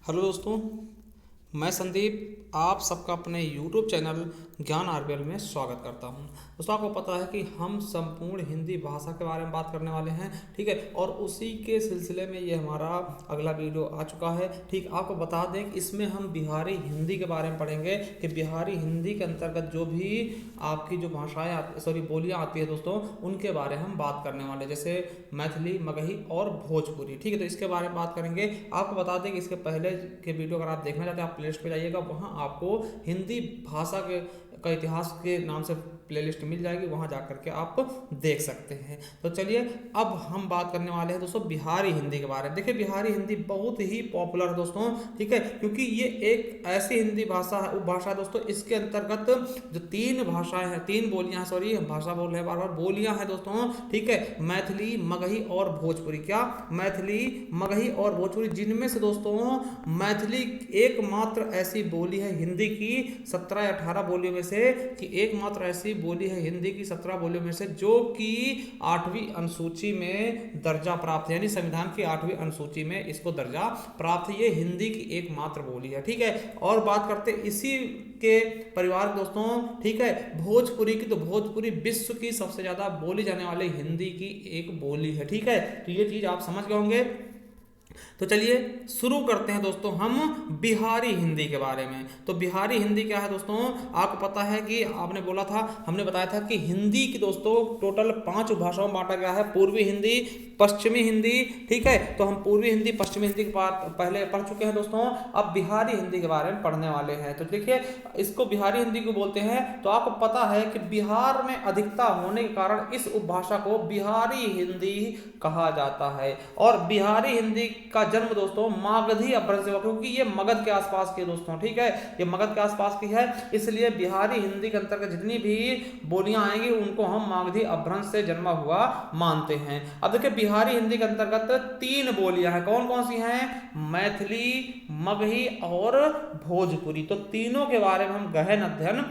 Hello दोस्तों, मैं संदीप आप सबका अपने YouTube चैनल ज्ञान आरबीएल में स्वागत करता हूं। दोस्तों, आपको पता है कि हम संपूर्ण हिंदी भाषा के बारे में बात करने वाले हैं, ठीक है। और उसी के सिलसिले में ये हमारा अगला वीडियो आ चुका है, ठीक। आपको बता दें कि इसमें हम बिहारी हिंदी के बारे में पढ़ेंगे कि बिहारी हिंदी के अंतर्गत जो भी आपकी जो भाषाएं बोलियाँ आती है दोस्तों, उनके बारे में हम बात करने वाले, जैसे मैथिली, मगही और भोजपुरी, ठीक है। तो इसके बारे में बात करेंगे। आपको बता दें कि इसके पहले के वीडियो अगर आप देखना चाहते हैं, आप प्लेलिस्ट पे जाइएगा, वहाँ आपको हिंदी भाषा का इतिहास के नाम से प्लेलिस्ट मिल जाएगी, वहाँ जा करके आप देख सकते हैं। तो चलिए अब हम बात करने वाले हैं दोस्तों बिहारी हिंदी के बारे में। देखिए, बिहारी हिंदी बहुत ही पॉपुलर है दोस्तों, ठीक है, क्योंकि ये एक ऐसी हिंदी भाषा है, उपभाषा है दोस्तों। इसके अंतर्गत जो तीन भाषाएं हैं, तीन बोलियां, सॉरी भाषा बोल रहे हैं बार बार, बोलियां हैं दोस्तों, ठीक है। मैथिली, मगही और भोजपुरी। क्या? मैथिली, मगही और भोजपुरी, जिनमें से दोस्तों मैथिली एकमात्र ऐसी बोली है हिंदी की 17 या 18 बोलियों में से, कि एकमात्र ऐसी बोली है हिंदी की 17 बोलियों में से जो कि 8वीं अनुसूची में दर्जा प्राप्त है, यानी संविधान की 8वीं अनुसूची में इसको दर्जा प्राप्त है। ये हिंदी की एकमात्र बोली है, ठीक है। और बात करते इसी के परिवार दोस्तों, ठीक है, भोजपुरी की। तो भोजपुरी विश्व की सबसे ज्यादा बोली जाने वाली हिंदी की एक बोली है, ठीक है। तो ये चीज आप समझ गए होंगे। तो चलिए शुरू करते हैं दोस्तों हम बिहारी हिंदी के बारे में। तो बिहारी हिंदी क्या है दोस्तों? आपको पता है कि हमने बताया था कि हिंदी की दोस्तों टोटल 5 भाषाओं में बांटा गया है। पूर्वी हिंदी, पश्चिमी हिंदी, ठीक है। तो हम पूर्वी हिंदी, पश्चिमी हिंदी की बात पहले पढ़ चुके हैं दोस्तों। अब बिहारी हिंदी के बारे में पढ़ने वाले हैं। तो देखिए, इसको बिहारी हिंदी को बोलते हैं। तो आपको पता है कि बिहार में अधिकता होने के कारण इस उपभाषा को बिहारी हिंदी कहा जाता है। और बिहारी हिंदी का जन्म दोस्तों मागधी अपभ्रंश से हुआ, क्योंकि ये मगध के आसपास की दोस्तों, ठीक है, ये मगध के आसपास की है, इसलिए बिहारी हिंदी के अंतर्गत जितनी भी बोलियां आएंगी उनको हम मागधी अपभ्रंश से जन्मा हुआ मानते हैं। अब देखिए, बिहारी हिंदी के अंतर्गत 3 बोलियां हैं। कौन कौन सी हैं? मैथिली, मगही और भोजपुरी। तो तीनों के बारे में हम गहन अध्ययन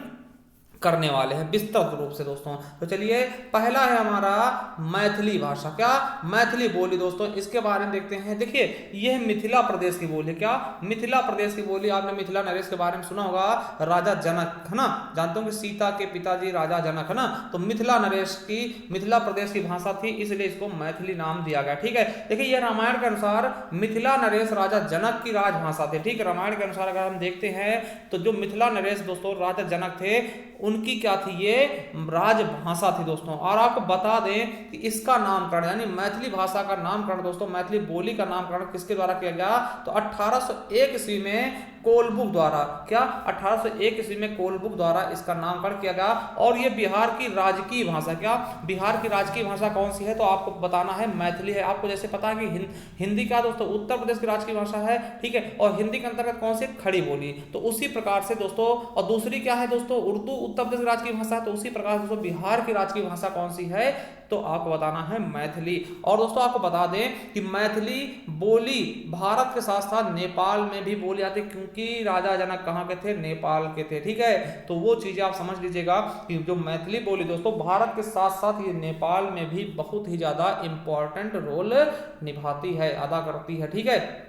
करने वाले हैं विस्तृत रूप से दोस्तों। तो चलिए, पहला है हमारा मैथिली भाषा। क्या? मैथिली बोली दोस्तों, इसके बारे में देखते हैं। देखिए, यह मिथिला प्रदेश की बोली। क्या? मिथिला प्रदेश की बोली। आपने मिथिला नरेश के बारे में सुना होगा, राजा जनक, है ना, जानते हो कि सीता के पिताजी राजा जनक, है ना। तो मिथिला नरेश की, मिथिला प्रदेश की भाषा थी, इसलिए इसको मैथिली नाम दिया गया, ठीक है। देखिए, यह रामायण के अनुसार मिथिला नरेश राजा जनक की राजभाषा थी, ठीक है। रामायण के अनुसार अगर हम देखते हैं तो जो मिथिला नरेश दोस्तों राजा जनक थे, उनकी क्या थी? ये राजभाषा थी दोस्तों। और आपको बता दें कि इसका नामकरण, यानी मैथिली भाषा का नामकरण दोस्तों, मैथिली बोली का नामकरण किसके द्वारा किया गया? तो 1801 ईस्वी में कोलबुक द्वारा। क्या? 1801 ईस्वी में कोलबुक द्वारा इसका नामकरण किया गया। और ये बिहार की राजकीय भाषा। क्या? बिहार की राजकीय भाषा कौन सी है? तो आपको बताना है मैथिली है। आपको जैसे पता है कि हिंदी का दोस्तों उत्तर प्रदेश की राजकीय भाषा है, ठीक है। और हिंदी के अंतर्गत कौन सी? खड़ी बोली। तो उसी प्रकार से दोस्तों, और दूसरी क्या है दोस्तों? उर्दू उत्तर प्रदेश की राजकीय भाषा है। तो उसी प्रकार से दोस्तों बिहार की राजकीय भाषा कौन सी है? तो आपको बताना है मैथिली। और दोस्तों आपको बता दें कि मैथिली बोली भारत के साथ साथ नेपाल में भी बोली जाती है, क्योंकि राजा जनक कहाँ के थे? नेपाल के थे, ठीक है। तो वो चीजें आप समझ लीजिएगा कि जो मैथिली बोली दोस्तों भारत के साथ साथ ये नेपाल में भी बहुत ही ज्यादा इंपॉर्टेंट रोल निभाती है, अदा करती है, ठीक है।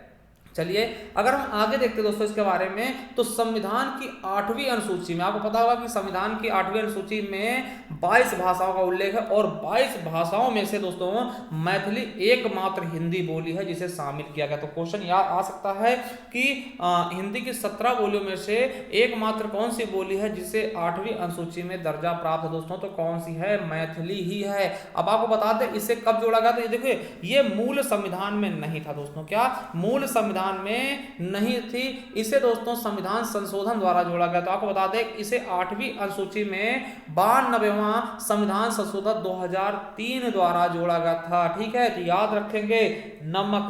चलिए, अगर हम आगे देखते दोस्तों इसके बारे में, तो संविधान की 8वीं अनुसूची में, आपको पता होगा कि संविधान की 8वीं अनुसूची में 22 भाषाओं का उल्लेख है। और 22 भाषाओं में से दोस्तों मैथिली एकमात्र हिंदी बोली है जिसे शामिल किया गया। तो क्वेश्चन याद आ सकता है कि हिंदी की 17 बोलियों में से एकमात्र कौन सी बोली है जिसे 8वीं अनुसूची में दर्जा प्राप्त है दोस्तों? तो कौन सी है? मैथिली ही है। अब आपको बता दें इसे कब जोड़ा गया। तो ये देखिए, ये मूल संविधान में नहीं था दोस्तों। क्या? मूल संविधान में नहीं थी, इसे दोस्तों संविधान संशोधन द्वारा जोड़ा गया। तो आपको बता दें इसे 8वीं अनुसूची में 92वां संविधान संशोधन 2003 द्वारा जोड़ा गया था, ठीक है। तो याद रखेंगे, नमक,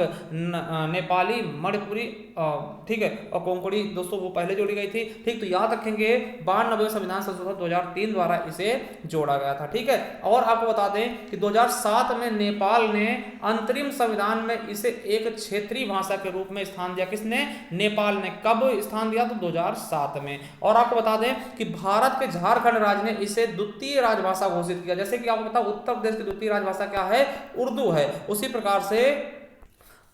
नेपाली, मणिपुरी, ठीक है, और कोंकणी दोस्तों वो पहले जोड़ी गई थी, ठीक। तो याद रखेंगे 92वें संविधान संशोधन 2003 द्वारा इसे जोड़ा गया था, ठीक है। और आपको बता दें कि 2007 में नेपाल ने अंतरिम संविधान में इसे एक क्षेत्रीय भाषा के रूप में स्थान दिया। किसने? नेपाल ने। कब स्थान दिया? तो 2007 में। और आपको बता दें कि भारत के झारखंड राज्य ने इसे द्वितीय राजभाषा घोषित किया। जैसे कि आपको पता उत्तर प्रदेश की द्वितीय राजभाषा क्या है? उर्दू है। उसी प्रकार से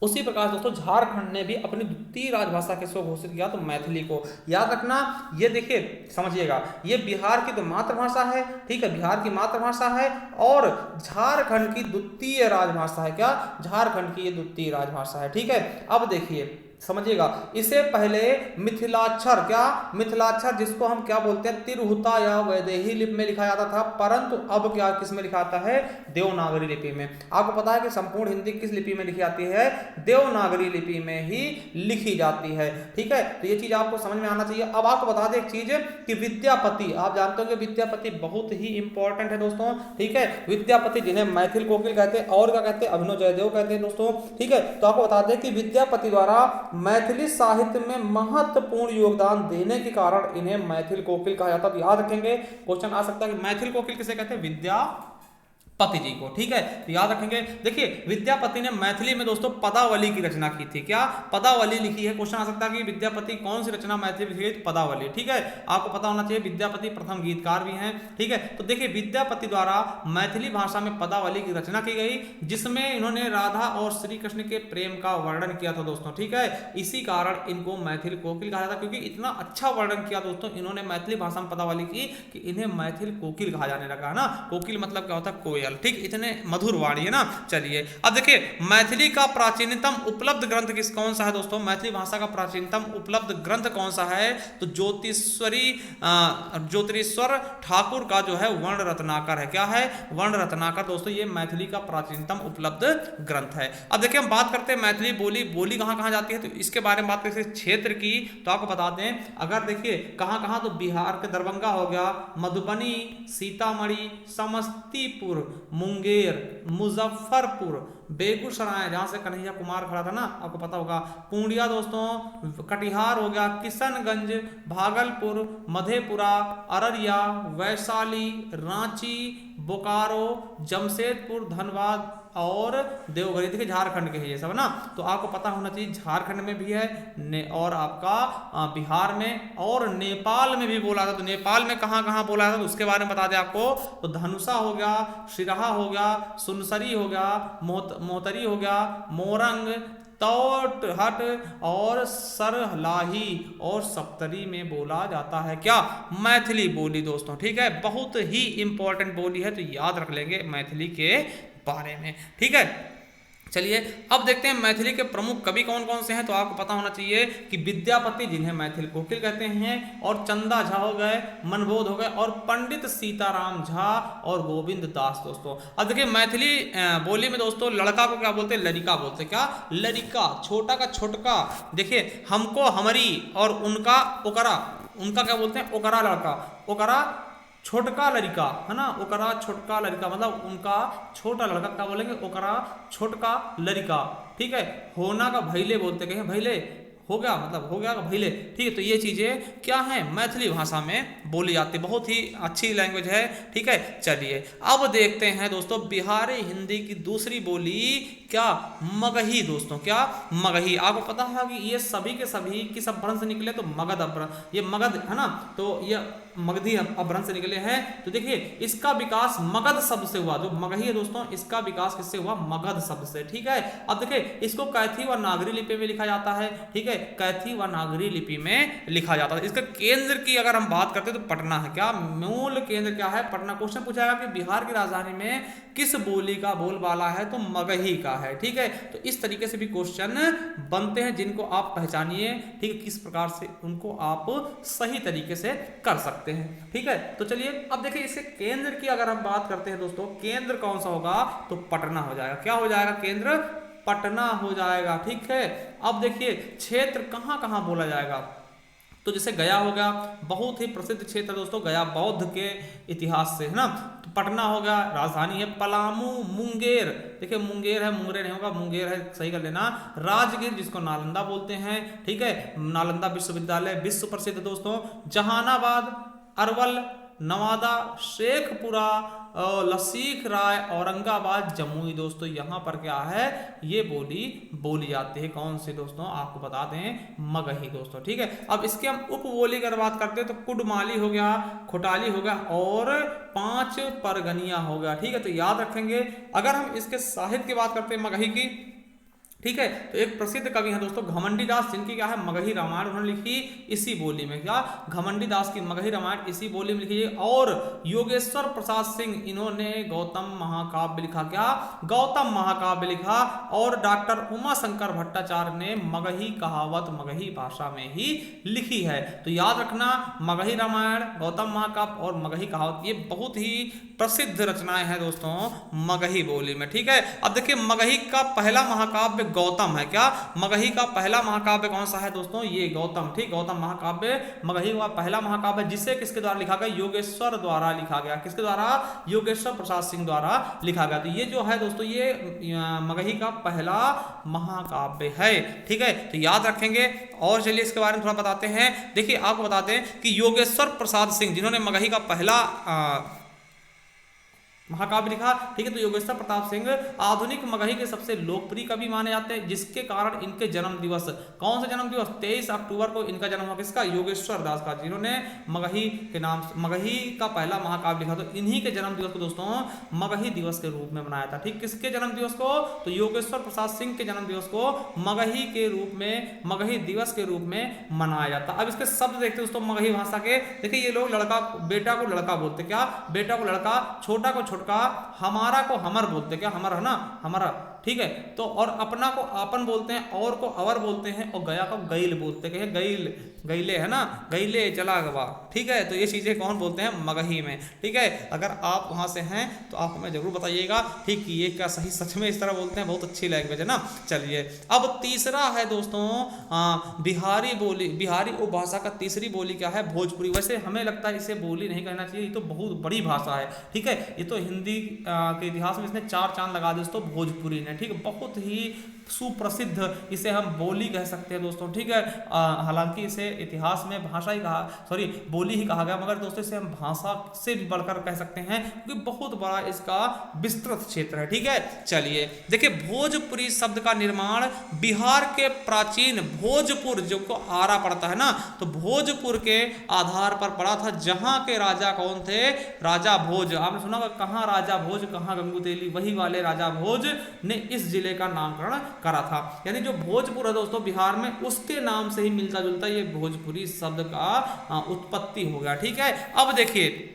उसी प्रकार दोस्तों झारखंड ने भी अपनी द्वितीय राजभाषा किसको घोषित किया, तो मैथिली को। याद रखना, ये देखिए समझिएगा, ये बिहार की तो मातृभाषा है, ठीक है, बिहार की मातृभाषा है और झारखंड की द्वितीय राजभाषा है। क्या, झारखंड की ये द्वितीय राजभाषा है, ठीक है। अब देखिए समझिएगा, इसे पहले मिथिलाक्षर, क्या, मिथिलाक्षर जिसको हम क्या बोलते हैं, तिरहुता या वैदेही लिपि में लिखा जाता था, परंतु अब क्या किस में लिखा जाता है, देवनागरी लिपि में। आपको पता है कि संपूर्ण हिंदी किस लिपि में लिखी जाती है, देवनागरी लिपि में ही लिखी जाती है, ठीक है। तो ये चीज आपको समझ में आना चाहिए। अब आपको बता दें एक चीज कि विद्यापति, आप जानते हो कि विद्यापति बहुत ही इंपॉर्टेंट है दोस्तों, ठीक है। विद्यापति जिन्हें मैथिल कोकिल कहते हैं और क्या कहते हैं, अभिनव जयदेव कहते हैं दोस्तों, ठीक है। तो आपको बता दें कि विद्यापति द्वारा मैथिली साहित्य में महत्वपूर्ण योगदान देने के कारण इन्हें मैथिल कोकिल कहा जाता है। तो याद रखेंगे, क्वेश्चन आ सकता है कि मैथिल कोकिल किसे कहते हैं, विद्यापति जी को, ठीक है। तो याद रखेंगे। देखिए विद्यापति ने मैथिली में दोस्तों पदावली की रचना की थी। क्या, पदावली लिखी है। क्वेश्चन आ सकता है कि विद्यापति कौन सी रचना मैथिली में लिखी, पदावली, ठीक है। आपको पता होना चाहिए विद्यापति प्रथम गीतकार भी हैं, ठीक है। तो देखिए विद्यापति द्वारा मैथिली भाषा में पदावली की रचना की गई, जिसमें इन्होंने राधा और श्री कृष्ण के प्रेम का वर्णन किया था दोस्तों, ठीक है। इसी कारण इनको मैथिल कोकिल कहा जाता है, क्योंकि इतना अच्छा वर्णन किया दोस्तों इन्होंने मैथिली भाषा में पदावली की कि इन्हें मैथिल कोकिल कहा जाने लगा, है ना। कोकिल मतलब क्या होता है, कोयल, ठीक, इतने मधुर वाणी, है ना। चलिए अब देखिए मैथिली का प्राचीनतम उपलब्ध ग्रंथ किस कौन सा है दोस्तों, मैथिली भाषा का प्राचीनतम उपलब्ध ग्रंथ कौन सा है, तो ज्योतिरीश्वर ठाकुर का जो है वर्ण रत्नाकर है। क्या है, वर्ण रत्नाकर दोस्तों, ये मैथिली का प्राचीनतम उपलब्ध ग्रंथ है। अब देखिए हम बात करते हैं मैथिली बोली, बोली कहाँ कहाँ जाती है, तो इसके बारे में बात करते हैं क्षेत्र की। तो आपको बता दें, अगर देखिए कहाँ कहाँ, तो बिहार के दरभंगा हो गया, मधुबनी, सीतामढ़ी, समस्तीपुर, मुंगेर, मुजफ्फरपुर, बेगूसराय जहां से कन्हैया कुमार खड़ा था ना, आपको पता होगा, पूर्णिया दोस्तों, कटिहार हो गया, किशनगंज, भागलपुर, मधेपुरा, अररिया, वैशाली, रांची, बोकारो, जमशेदपुर, धनबाद और देवघर। देखिए झारखंड के है ये सब, ना। तो आपको पता होना चाहिए झारखंड में भी है और आपका बिहार में और नेपाल में भी बोला था। तो नेपाल में कहाँ कहाँ बोला था, तो उसके बारे में बता दें आपको। तो धनुषा हो गया, सिराहा हो गया, सुनसरी हो गया, मोहतरी हो गया, मोरंग, तौटहट और सरलाही और सप्तरी में बोला जाता है। क्या, मैथिली बोली दोस्तों, ठीक है। बहुत ही इंपॉर्टेंट बोली है, तो याद रख लेंगे मैथिली के बारे में, ठीक है। चलिए अब देखते हैं मैथिली के प्रमुख कवि कौन कौन से हैं। तो आपको पता होना चाहिए कि विद्यापति जिन्हें मैथिल कोकिल कहते हैं, और चंदा झा हो गए, मनबोध हो गए, और पंडित सीताराम झा और गोविंद दास दोस्तों। अब देखिए मैथिली बोली में दोस्तों लड़का को क्या बोलते हैं, लड़िका बोलते हैं। क्या, लड़िका, छोटा का छोटका। देखिए हमको हमरी और उनका ओकरा, उनका क्या बोलते हैं, ओकरा लड़का, ओकरा छोटका लड़का, है ना। ओकरा छोटका लड़का मतलब उनका छोटा लड़का, क्या बोलेंगे, ओकरा छोटका लड़का, ठीक है। होना का भैले बोलते, कहें भैले हो गया, मतलब हो गया का भैले, ठीक है। तो ये चीजें क्या है, मैथिली भाषा में बोली जाती है, बहुत ही अच्छी लैंग्वेज है, ठीक है। चलिए अब देखते हैं दोस्तों बिहारी हिंदी की दूसरी बोली, क्या, मगही दोस्तों। क्या, मगही। आपको पता है कि ये सभी के सभी किस अपभ्रंश से निकले, तो मगध अपभ्रंश, ये मगध है ना, तो ये मगधी अपभ्रंश से निकले हैं। तो देखिए इसका विकास मगध शब्द से हुआ, जो मगही है दोस्तों, इसका विकास किससे हुआ, मगध शब्द से, ठीक है। अब देखिए इसको कैथी व नागरी लिपि में लिखा जाता है, ठीक है, कैथी व नागरी लिपि में लिखा जाता है। इसका केंद्र की अगर हम बात करते हैं तो पटना है। क्या, मूल केंद्र क्या है, पटना। क्वेश्चन पूछा जाएगा कि बिहार की राजधानी में किस बोली का बोलबाला है, तो मगही का है, ठीक है। तो इस तरीके से भी क्वेश्चन बनते हैं, जिनको आप पहचानिए, ठीक है, किस प्रकार से उनको आप सही तरीके से कर सकते हैं, ठीक है। तो चलिए अब देखिए इसके केंद्र की अगर हम बात करते हैं दोस्तों, केंद्र कौन सा होगा, तो पटना हो जाएगा। क्या हो जाएगा, केंद्र पटना हो जाएगा, ठीक है। अब देखिए क्षेत्र कहाँ कहाँ बोला जाएगा, तो जैसे गया हो गया, बहुत ही प्रसिद्ध क्षेत्र दोस्तों, गया बौद्ध के इतिहास से, है ना। तो पटना हो गया, राजधानी है पलामू, मुंगेर, देखिए मुंगेर है, मुंगेर नहीं होगा, मुंगेर है, सही कर लेना। राजगीर जिसको नालंदा बोलते हैं, ठीक है, नालंदा विश्वविद्यालय विश्व प्रसिद्ध दोस्तों। जहानाबाद, अरवल, नवादा, शेखपुरा, लसीख राय, औरंगाबाद, जमुई दोस्तों, यहाँ पर क्या है, ये बोली बोली जाती है। कौन सी दोस्तों, आपको बता दें, मगही दोस्तों, ठीक है। अब इसके हम उप बोली की बात करते हैं तो कुडमाली हो गया, खोटाली हो गया और 5 परगनिया हो गया, ठीक है। तो याद रखेंगे। अगर हम इसके साहित्य की बात करते हैं मगही की, ठीक है। तो एक प्रसिद्ध कवि हैं दोस्तों घमंडी दास, जिनकी क्या है मगही रामायण उन्होंने लिखी इसी बोली में। क्या घमंडी दास की मगही रामायण इसी बोली में लिखी है। और योगेश्वर प्रसाद सिंह इन्होंने गौतम महाकाव्य लिखा। क्या गौतम महाकाव्य लिखा। और डॉक्टर उमा शंकर भट्टाचार्य ने मगही कहावत मगही भाषा में ही लिखी है। तो याद रखना मगही रामायण, गौतम महाकाव्य और मगही कहावत ये बहुत ही प्रसिद्ध रचनाएं हैं दोस्तों मगही बोली में। ठीक है। अब देखिए मगही का पहला महाकाव्य गौतम है। क्या मगही का पहला महाकाव्य कौन सा है दोस्तों? ये गौतम। ठीक, गौतम महाकाव्य मगही का पहला महाकाव्य, जिसे किसके द्वारा लिखा गया? योगेश्वर द्वारा लिखा गया। किसके द्वारा? योगेश्वर प्रसाद सिंह द्वारा लिखा गया। तो ये जो है दोस्तों ये मगही का पहला महाकाव्य है। ठीक है, तो याद रखेंगे। और चलिए इसके बारे में थोड़ा बताते हैं। देखिए आपको बताते हैं कि योगेश्वर प्रसाद सिंह जिन्होंने मगही का पहला महाकाव्य लिखा। ठीक है, तो योगेश्वर प्रताप सिंह आधुनिक मगही के सबसे लोकप्रिय कवि माने जाते हैं, जिसके कारण इनके जन्म दिवस, कौन सा जन्म दिवस? 23 अक्टूबर को इनका जन्म हुआ। किसका? योगेश्वर दास का, जिन्होंने मगही के नाम मगही का पहला महाकाव्य लिखा। तो इन्हीं के जन्म दिवस को दोस्तों मगही दिवस के रूप में मनाया था। ठीक, किसके जन्म दिवस को? तो योगेश्वर प्रसाद सिंह के जन्म दिवस को मगही के रूप में, मगही दिवस के रूप में मनाया जाता। अब इसके शब्द देखते दोस्तों मगही भाषा के। देखिए ये लोग लड़का, बेटा को लड़का बोलते। क्या? बेटा को लड़का, छोटा को छोटका, हमारा को हमर बोलते। क्या? हमर है ना, हमारा। ठीक है, तो और अपना को आपन बोलते हैं, और को अवर बोलते हैं, और गया को गैल बोलते हैं। गैल, गैले है ना, गैले चला गवा। ठीक है, तो ये चीजें कौन बोलते हैं? मगही में। ठीक है, अगर आप वहां से हैं तो आप हमें जरूर बताइएगा। ठीक, ये क्या सही सच में इस तरह बोलते हैं? बहुत अच्छी लैंग्वेज है ना। चलिए अब तीसरा है दोस्तों बिहारी बोली। बिहारी उपभाषा का तीसरी बोली क्या है? भोजपुरी। वैसे हमें लगता है इसे बोली नहीं कहना चाहिए, ये तो बहुत बड़ी भाषा है। ठीक है, ये तो हिंदी के इतिहास में इसने 4 चांद लगा दिए दोस्तों भोजपुरी ने। ठीक है, बहुत ही सुप्रसिद्ध इसे हम बोली कह सकते हैं दोस्तों। ठीक है, हालांकि इसे इतिहास में भाषा ही कहा, सॉरी बोली ही कहा गया, मगर दोस्तों इसे हम भाषा से भी बढ़कर कह सकते हैं क्योंकि बहुत बड़ा इसका विस्तृत क्षेत्र है। ठीक है, चलिए देखिए भोजपुरी शब्द का निर्माण बिहार के प्राचीन भोजपुर, जो को आरा पड़ता है ना, तो भोजपुर के आधार पर पड़ा था, जहां के राजा कौन थे? राजा भोज। आपने सुना होगा कहां राजा भोज कहां गंगू तेली, वही वाले राजा भोज ने इस जिले का नामकरण करा था। यानी जो भोजपुर है दोस्तों बिहार में, उसके नाम से ही मिलता जुलता ये भोजपुरी शब्द का उत्पत्ति हो गया। ठीक है, अब देखिए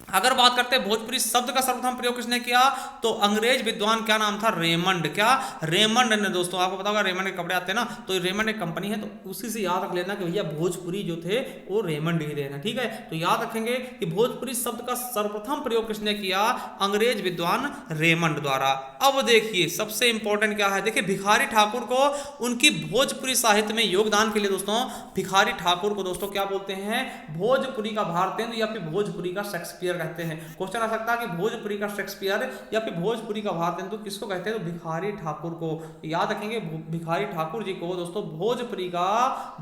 अगर बात करते हैं भोजपुरी शब्द का सर्वप्रथम प्रयोग किसने किया, तो अंग्रेज विद्वान, क्या नाम था? रेमंड। क्या? रेमंड ने दोस्तों, आपको पता होगा रेमंड के कपड़े आते हैं ना, तो रेमंड एक कंपनी है, तो उसी से याद रख लेना कि भैया भोजपुरी जो थे वो रेमंड ही थे। ठीक है, तो याद रखेंगे कि भोजपुरी शब्द का सर्वप्रथम प्रयोग किसने किया? अंग्रेज विद्वान रेमंड द्वारा। अब देखिए सबसे इंपॉर्टेंट क्या है, देखिए भिखारी ठाकुर को उनकी भोजपुरी साहित्य में योगदान के लिए दोस्तों भिखारी ठाकुर को दोस्तों क्या बोलते हैं? भोजपुरी का भारतेंदु या फिर भोजपुरी का शेक्सपियर कहते हैं। क्वेश्चन आ सकता है कि भोजपुरी का शेक्सपियर या फिर भोजपुरी का भारतेंदु किसको कहते हैं? तो भिखारी ठाकुर को। याद रखेंगे भिखारी ठाकुर जी को दोस्तों भोजपुरी का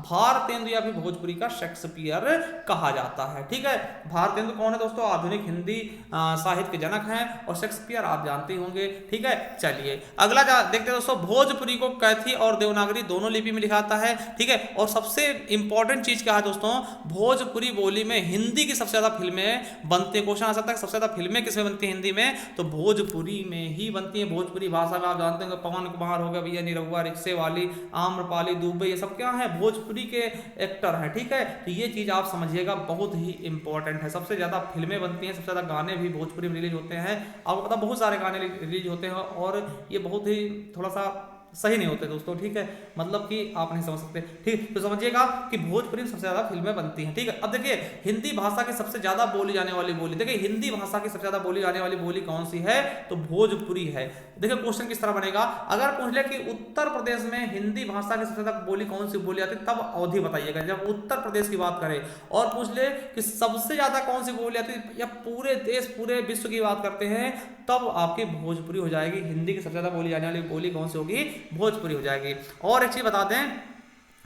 भारतेंदु या फिर भोजपुरी का शेक्सपियर कहा जाता है। ठीक है, भारतेंदु कौन है दोस्तों? आधुनिक हिंदी साहित्य के जनक हैं, और शेक्सपियर आप जानते होंगे। ठीक है, चलिए अगला देखते हैं दोस्तों। भोजपुरी को कैथी और देवनागरी दोनों लिपि में लिखा जाता है। ठीक है, और सबसे इंपॉर्टेंट चीज क्या है दोस्तों? भोजपुरी बोली में हिंदी की सबसे ज्यादा फिल्में बनती है। क्वेश्चन आ सकता है सबसे ज्यादा फिल्में किसमें बनती है हिंदी में? तो भोजपुरी में ही बनती है। भोजपुरी भाषा में आप जानते हैं पवन कुमार हो गया, भैया निरहुआ, रिक्शे वाली, आम्रपाली दुबे, ये सब क्या है? भोजपुरी के एक्टर हैं। ठीक है, तो ये चीज आप समझिएगा, बहुत ही इंपॉर्टेंट है। सबसे ज्यादा फिल्में बनती हैं, सबसे ज्यादा गाने भी भोजपुरी में रिलीज होते हैं। आपको पता बहुत सारे गाने रिलीज होते हैं, और ये बहुत ही थोड़ा सा सही नहीं होते दोस्तों। ठीक है, मतलब कि आप नहीं समझ सकते। ठीक, तो समझिएगा कि भोजपुरी में सबसे ज्यादा फिल्में बनती हैं। ठीक है, अब देखिए हिंदी भाषा की सबसे ज्यादा बोली जाने वाली बोली, देखिए हिंदी भाषा की सबसे ज्यादा बोली जाने वाली बोली कौन सी है? तो भोजपुरी है। देखिए क्वेश्चन किस तरह बनेगा, अगर पूछ ले कि उत्तर प्रदेश में हिंदी भाषा की सबसे ज्यादा बोली कौन सी बोली जाती है, तब अवधि बताइएगा। जब उत्तर प्रदेश की बात करें और पूछ ले कि सबसे ज्यादा कौन सी बोली जाती है, या पूरे देश पूरे विश्व की बात करते हैं, तब आपकी भोजपुरी हो जाएगी। हिंदी की सबसे ज्यादा बोली जाने वाली बोली कौन सी होगी? भोजपुरी हो जाएगी। और एक चीज बता दें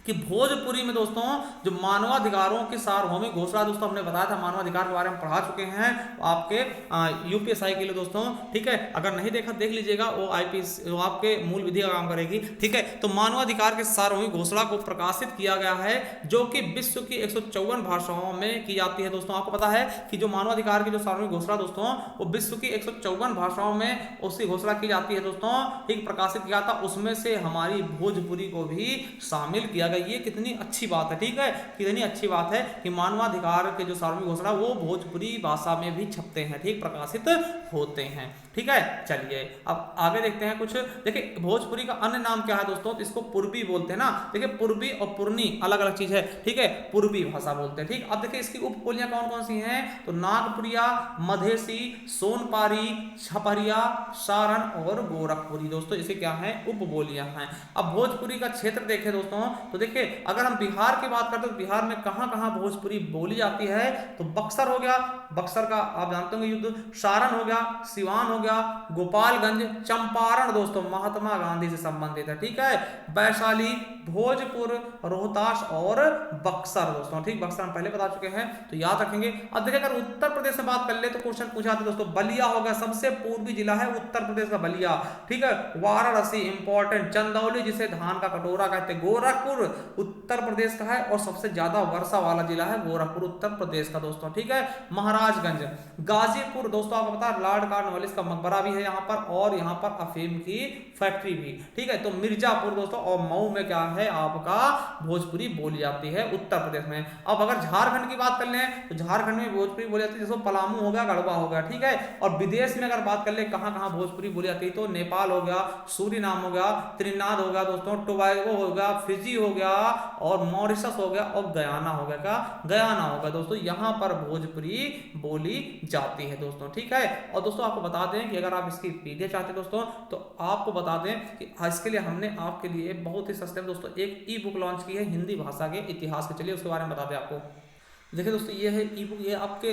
कि भोजपुरी में दोस्तों जो मानवाधिकारों की सार्वभौमिक घोषणा, दोस्तों हमने बताया था, मानवाधिकार के बारे में पढ़ा चुके हैं आपके यूपीएसआई के लिए दोस्तों, ठीक है। अगर नहीं देखा देख लीजिएगा, वो आईपीएस वो आपके मूल विधि का काम करेगी, ठीक है। तो मानवाधिकार के सार्वभौमिक घोषणा को प्रकाशित किया गया है, जो कि विश्व की 154 भाषाओं में की जाती है दोस्तों। आपको पता है कि जो मानवाधिकार की जो सार्वभौमिक घोषणा दोस्तों, वो विश्व की 154 भाषाओं में उसकी घोषणा की जाती है दोस्तों, ठीक, प्रकाशित किया था। उसमें से हमारी भोजपुरी को भी शामिल किया गया। ये कितनी अच्छी बात है, ठीक है, कितनी अच्छी बात है कि मानवाधिकार के जो सार्वभौमिक घोषणा वो भोजपुरी भाषा में भी छपते हैं, ठीक, प्रकाशित होते हैं, ठीक है। चलिए अब आगे देखते हैं कुछ। देखिए भोजपुरी का अन्य नाम क्या है दोस्तों, तो इसको पूर्वी बोलते हैं ना। देखिए पूर्वी और पुरनी अलग अलग चीज है, ठीक है, पूर्वी भाषा बोलते हैं, ठीक। अब देखिए इसकी उपबोलियां कौन कौन सी हैं, तो नागपुरिया, मधेसी, सोनपारी, छपरिया, सारण और गोरखपुरी दोस्तों, इसे क्या है, उपबोलियां हैं। अब भोजपुरी का क्षेत्र देखें दोस्तों, तो देखिए अगर हम बिहार की बात करते हैं तो बिहार में कहां कहां भोजपुरी बोली जाती है, तो बक्सर हो गया, बक्सर का आप जानते होंगे युद्ध, सारण हो गया, सिवान हो गया, गोपालगंज, चंपारण दोस्तों महात्मा गांधी से संबंधित है, ठीक है, वैशाली, भोजपुर, रोहतास और बक्सर दोस्तों, ठीक, बक्सर हम पहले बता चुके हैं तो याद रखेंगे। अब देखिए अगर उत्तर प्रदेश से बात कर ले तो क्वेश्चन पूछा था दोस्तों, बलिया हो गया, सबसे पूर्वी जिला है उत्तर प्रदेश का बलिया, ठीक है, वाराणसी इंपॉर्टेंट, चंदौली जिसे धान का कटोरा कहते हैं, गोरखपुर उत्तर प्रदेश का है और सबसे ज्यादा वर्षा वाला जिला है गोरखपुर उत्तर प्रदेश का दोस्तों, ठीक है, महाराजगंज, गाजीपुर दोस्तों आपको पता है लॉर्ड कॉर्नवालिस का मकबरा भी है यहाँ पर, और यहाँ पर अफीम की फैक्ट्री भी, ठीक है। तो मिर्जापुर दोस्तों और मऊ में क्या है आपका भोजपुरी बोली जाती है उत्तर प्रदेश में। अब अगर झारखंड की बात कर लें तो झारखंड में भोजपुरी बोली जाती है, जैसे पलामू हो गया, गढ़वा हो गया, ठीक है। और विदेश में अगर बात कर ले कहां कहां भोजपुरी बोली जाती है, तो नेपाल हो गया, सूरीनाम हो गया, त्रिनाद हो गया दोस्तों, टोबैगो हो गया, फिजी हो गया और मॉरिशस हो गया और गयाना हो गया, क्या गयाना हो गया दोस्तों, यहाँ पर भोजपुरी बोली जाती है दोस्तों, ठीक है। और दोस्तों आपको बता दें कि अगर आप इसकी पीडीएफ चाहते हैं दोस्तों, तो आपको बता दें कि इसके लिए हमने आपके लिए बहुत ही सस्ते में दोस्तों एक ई बुक लॉन्च की है हिंदी भाषा के इतिहास के। चलिए उसके बारे में बता दें आपको। देखिए दोस्तों ये है ई बुक, ये आपके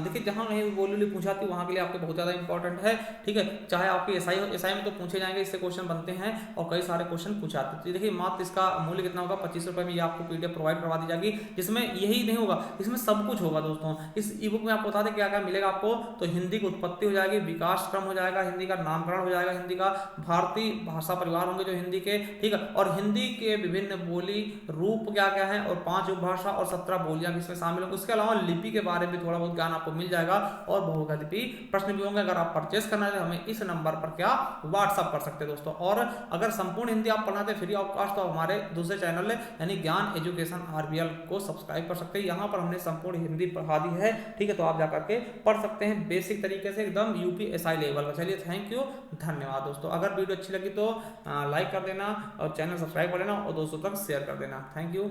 देखिए जहाँ कहीं बोली पूछा थी वहाँ के लिए आपके बहुत ज़्यादा इंपॉर्टेंट है, ठीक है। चाहे आपके एसआई हो, एसआई में तो पूछे जाएंगे, इससे क्वेश्चन बनते हैं और कई सारे क्वेश्चन पूछाते हैं। तो देखिए मात्र इसका मूल्य कितना होगा, 25 रुपये में ये आपको पीडीएफ प्रोवाइड करवा दी जाएगी, जिसमें यही नहीं होगा, इसमें सब कुछ होगा दोस्तों। इस ई बुक में आपको बता दें क्या क्या मिलेगा आपको, तो हिंदी की उत्पत्ति हो जाएगी, विकास क्रम हो जाएगा, हिंदी का नामकरण हो जाएगा, हिंदी का भारतीय भाषा परिवार होंगे जो हिंदी के, ठीक है, और हिंदी के विभिन्न बोली रूप क्या क्या है, और 5 उपभाषा और 17 बोलियां इसमें शामिल होंगी। उसके अलावा लिपि के बारे में थोड़ा बहुत ज्ञान आपको मिल जाएगा और बहुधा लिपि प्रश्न भी होंगे। अगर आप परचेस करना है तो हमें इस नंबर पर क्या व्हाट्सअप कर सकते हैं दोस्तों। और अगर संपूर्ण हिंदी आप पढ़ना थे फ्री ऑफ कॉस्ट, तो हमारे दूसरे चैनल है यानी ज्ञान एजुकेशन आरबीएल को सब्सक्राइब कर सकते हैं। यहाँ पर हमने संपूर्ण हिंदी पढ़ा दी है, ठीक है, तो आप जाकर के पढ़ सकते हैं बेसिक तरीके से एकदम यूपीएसआई लेवल का। चलिए थैंक यू, धन्यवाद दोस्तों। अगर वीडियो अच्छी लगी तो लाइक कर देना और चैनल सब्सक्राइब कर लेना और दोस्तों तक शेयर कर देना। Thank you.